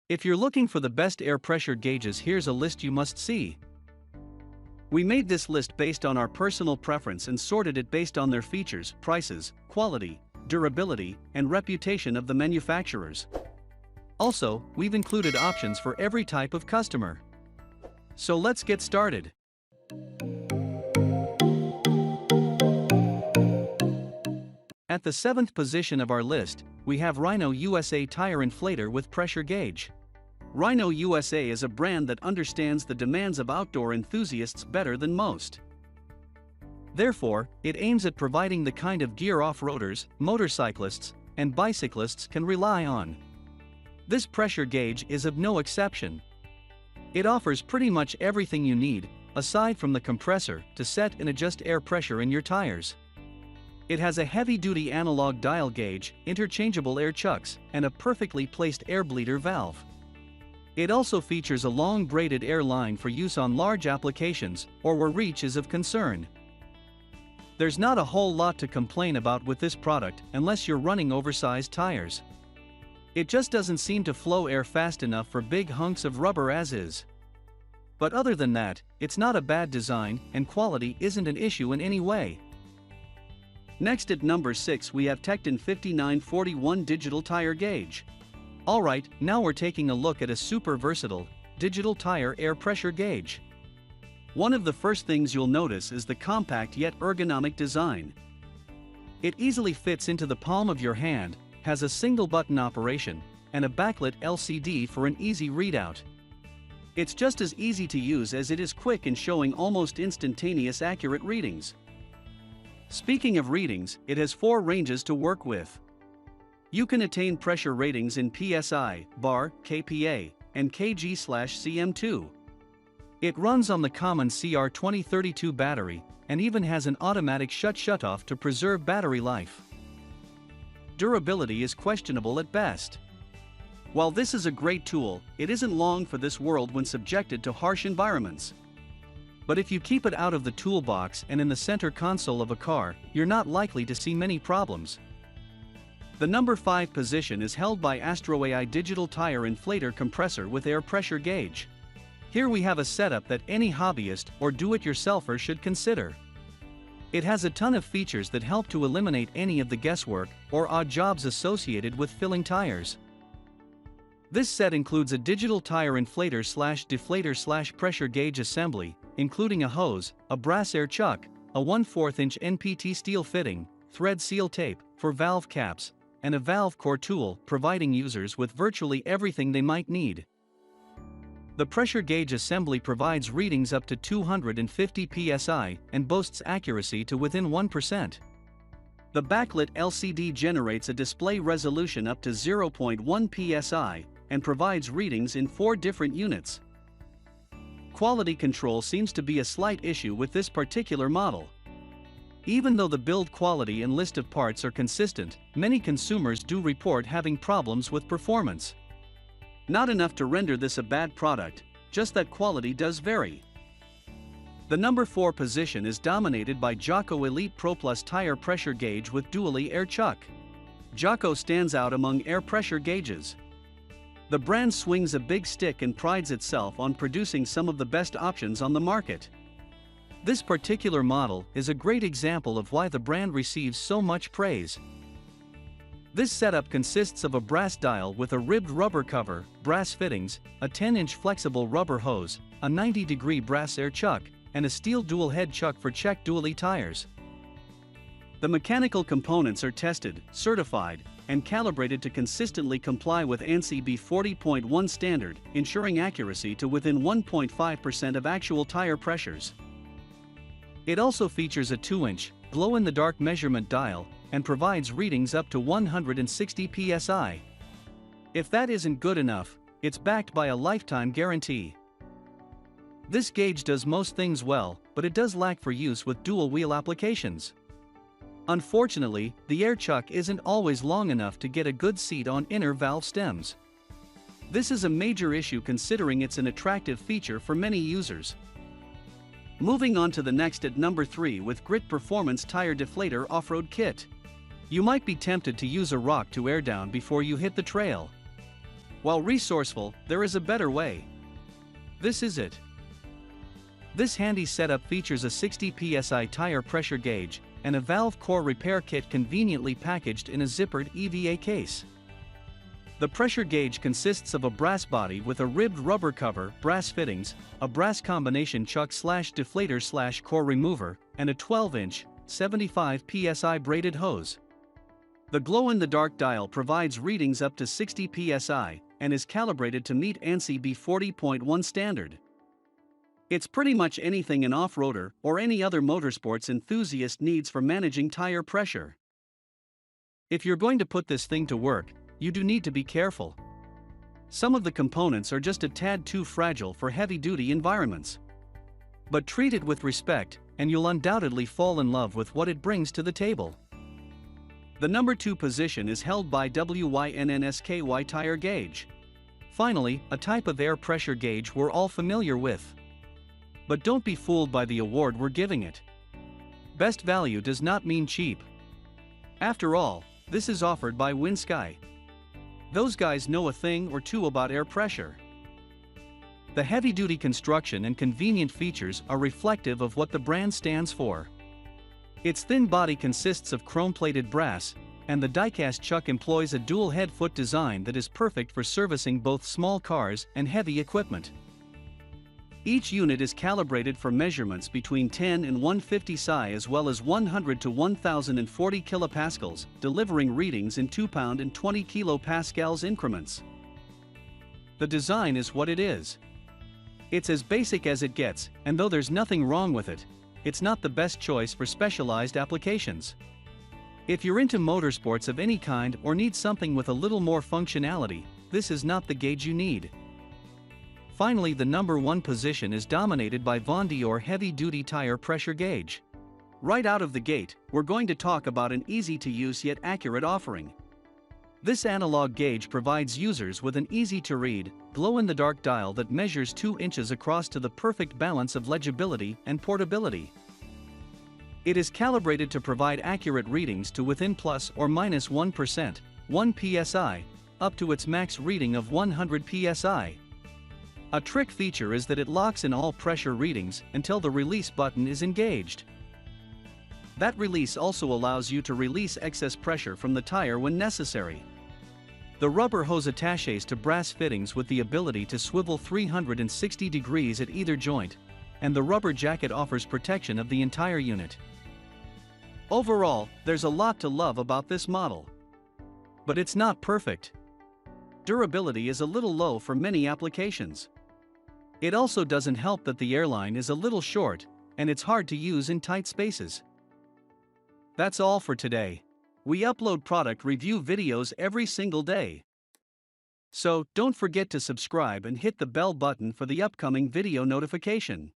If you're looking for the best air pressure gauges, here's a list you must see. We made this list based on our personal preference and sorted it based on their features, prices, quality, durability, and reputation of the manufacturers. Also, we've included options for every type of customer. So let's get started. At the 7th position of our list, we have Rhino USA Tire Inflator with Pressure Gauge. Rhino USA is a brand that understands the demands of outdoor enthusiasts better than most. Therefore, it aims at providing the kind of gear off-roaders, motorcyclists, and bicyclists can rely on. This pressure gauge is of no exception. It offers pretty much everything you need, aside from the compressor, to set and adjust air pressure in your tires. It has a heavy-duty analog dial gauge, interchangeable air chucks, and a perfectly placed air bleeder valve. It also features a long braided air line for use on large applications or where reach is of concern. There's not a whole lot to complain about with this product unless you're running oversized tires. It just doesn't seem to flow air fast enough for big hunks of rubber as is. But other than that, it's not a bad design and quality isn't an issue in any way. Next at number 6 we have Tekton 5941 Digital Tire Gauge. Alright, now we're taking a look at a super versatile, digital tire air pressure gauge. One of the first things you'll notice is the compact yet ergonomic design. It easily fits into the palm of your hand, has a single button operation, and a backlit LCD for an easy readout. It's just as easy to use as it is quick in showing almost instantaneous accurate readings. Speaking of readings, it has 4 ranges to work with. You can attain pressure ratings in PSI, bar, kPa, and kg/cm2. It runs on the common CR2032 battery, and even has an automatic shut-off to preserve battery life. Durability is questionable at best. While this is a great tool, it isn't long for this world when subjected to harsh environments. But if you keep it out of the toolbox and in the center console of a car, you're not likely to see many problems. The number 5 position is held by Astro AI Digital Tire Inflator Compressor with Air Pressure Gauge. Here we have a setup that any hobbyist or do-it-yourselfer should consider. It has a ton of features that help to eliminate any of the guesswork or odd jobs associated with filling tires. This set includes a digital tire inflator/deflator/pressure gauge assembly, including a hose, a brass air chuck, a 1/4-inch NPT steel fitting, thread seal tape for valve caps, and a valve core tool, providing users with virtually everything they might need. The pressure gauge assembly provides readings up to 250 psi and boasts accuracy to within 1%. The backlit LCD generates a display resolution up to 0.1 psi and provides readings in 4 different units. Quality control seems to be a slight issue with this particular model. Even though the build quality and list of parts are consistent, many consumers do report having problems with performance. Not enough to render this a bad product, just that quality does vary. The number 4 position is dominated by Joka Elite Pro Plus Tire Pressure Gauge with dually air chuck. Joka stands out among air pressure gauges. The brand swings a big stick and prides itself on producing some of the best options on the market. This particular model is a great example of why the brand receives so much praise. This setup consists of a brass dial with a ribbed rubber cover, brass fittings, a 10-inch flexible rubber hose, a 90-degree brass air chuck, and a steel dual head chuck for check dually tires. The mechanical components are tested, certified, and calibrated to consistently comply with ANSI B40.1 standard, ensuring accuracy to within 1.5% of actual tire pressures. It also features a 2-inch, glow-in-the-dark measurement dial, and provides readings up to 160 psi. If that isn't good enough, it's backed by a lifetime guarantee. This gauge does most things well, but it does lack for use with dual-wheel applications. Unfortunately, the air chuck isn't always long enough to get a good seat on inner valve stems. This is a major issue considering it's an attractive feature for many users. Moving on to the next at number 3 with Grit Performance Tire Deflator Off-Road Kit. You might be tempted to use a rock to air down before you hit the trail. While resourceful, there is a better way. This is it. This handy setup features a 60 psi tire pressure gauge and a valve core repair kit conveniently packaged in a zippered EVA case. The pressure gauge consists of a brass body with a ribbed rubber cover, brass fittings, a brass combination chuck/deflator/core remover, and a 12-inch, 75 psi braided hose. The glow-in-the-dark dial provides readings up to 60 psi and is calibrated to meet ANSI B40.1 standard. It's pretty much anything an off-roader or any other motorsports enthusiast needs for managing tire pressure. If you're going to put this thing to work, you do need to be careful. Some of the components are just a tad too fragile for heavy-duty environments. But treat it with respect, and you'll undoubtedly fall in love with what it brings to the table. The number 2 position is held by WYNNSKY tire gauge. Finally, a type of air pressure gauge we're all familiar with. But don't be fooled by the award we're giving it. Best value does not mean cheap. After all, this is offered by Winsky. Those guys know a thing or two about air pressure. The heavy-duty construction and convenient features are reflective of what the brand stands for. Its thin body consists of chrome-plated brass, and the die-cast chuck employs a dual head foot design that is perfect for servicing both small cars and heavy equipment. Each unit is calibrated for measurements between 10 and 150 psi as well as 100 to 1040 kilopascals, delivering readings in 2 pound and 20 kilopascals increments. The design is what it is. It's as basic as it gets, and though there's nothing wrong with it, it's not the best choice for specialized applications. If you're into motorsports of any kind or need something with a little more functionality, this is not the gauge you need. Finally, the number 1 position is dominated by Von Dior heavy-duty tire pressure gauge. Right out of the gate, we're going to talk about an easy-to-use yet accurate offering. This analog gauge provides users with an easy-to-read, glow-in-the-dark dial that measures 2 inches across to the perfect balance of legibility and portability. It is calibrated to provide accurate readings to within plus or minus 1%, 1 psi, up to its max reading of 100 psi. A trick feature is that it locks in all pressure readings until the release button is engaged. That release also allows you to release excess pressure from the tire when necessary. The rubber hose attaches to brass fittings with the ability to swivel 360 degrees at either joint, and the rubber jacket offers protection of the entire unit. Overall, there's a lot to love about this model. But it's not perfect. Durability is a little low for many applications. It also doesn't help that the airline is a little short, and it's hard to use in tight spaces. That's all for today. We upload product review videos every single day. So, don't forget to subscribe and hit the bell button for the upcoming video notification.